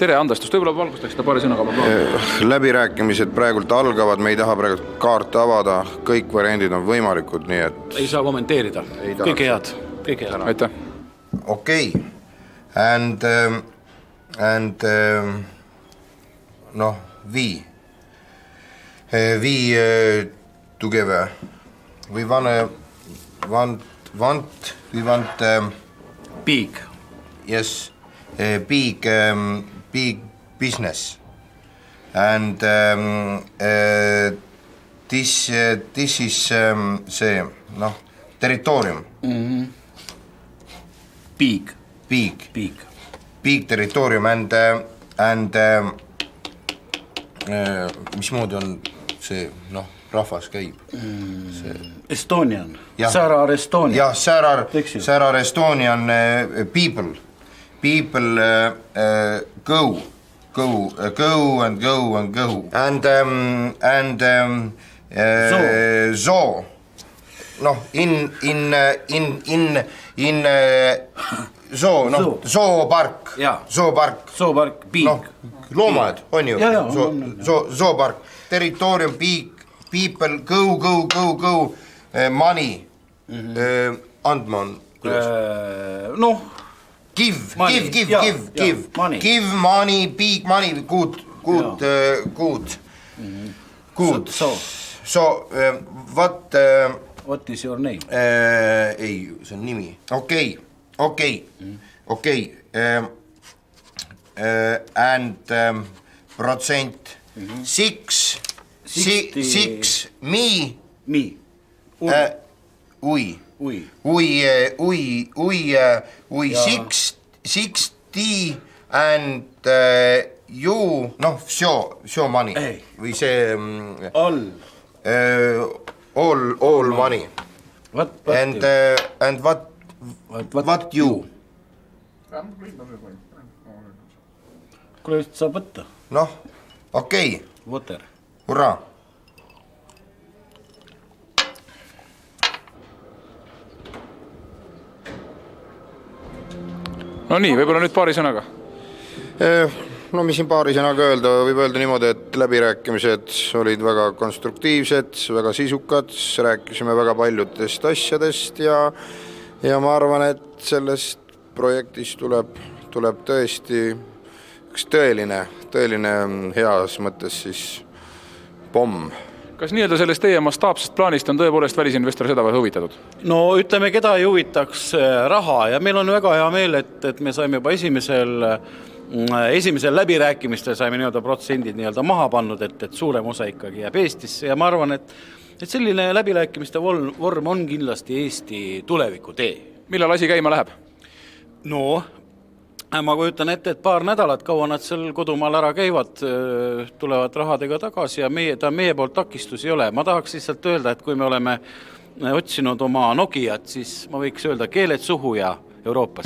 tere andestust, võib-olla valgustaks seda paari sõnaga. Läbirääkimised praegult algavad, me ei taha praegult kaarte avada, kõik variandid on võimalikud, nii et ei saa kommenteerida. Kõike head. Aitäh. Okay. And no, we together we want Big. yes, big business, and this is see territoorium. Big territoorium and mismoodi on see rahvas käib? Estonian. Särar Estonian. Jah, Särar Estonian people go and zoo in zoopark, big. Loomad on ju, zoopark, territoorium, people go, money, andma on give money, big money, good. So what is your name? Ei, see on nimi. Okay. And protsent 6 me we 60 and you все money või see all money. And what you? Kuule, saab võtta. Okei. Water. Hurraa. No nii, võib-olla nüüd paari sõnaga. Mis siin paari sõnaga öelda, võib öelda niimoodi, et läbirääkimised olid väga konstruktiivsed, väga sisukad, rääkisime väga paljudest asjadest ja ma arvan, et sellest projektist tuleb tõesti üks tõeline heas mõttes siis pomm. Kas nii-öelda sellest teie mastaapsest plaanist on tõepoolest välisinvestor seda või huvitatud? No ütleme, keda ei huvitaks raha ja meil on väga hea meel, et me saime juba esimesel läbirääkimistel saime nii-öelda protsendid nii-öelda maha pannud, et suurem osa ikkagi jääb Eestisse ja ma arvan, et selline läbirääkimiste vorm on kindlasti Eesti tuleviku tee. Millal asi käima läheb? Ma kujutan ette, et paar nädalat kaua nad seal kodumaal ära käivad, tulevad rahadega tagasi ja meie poolt takistus ei ole. Ma tahaks lihtsalt öelda, et kui me oleme otsinud oma Nokiat, siis ma võiks öelda keeled suhu ja Euroopas.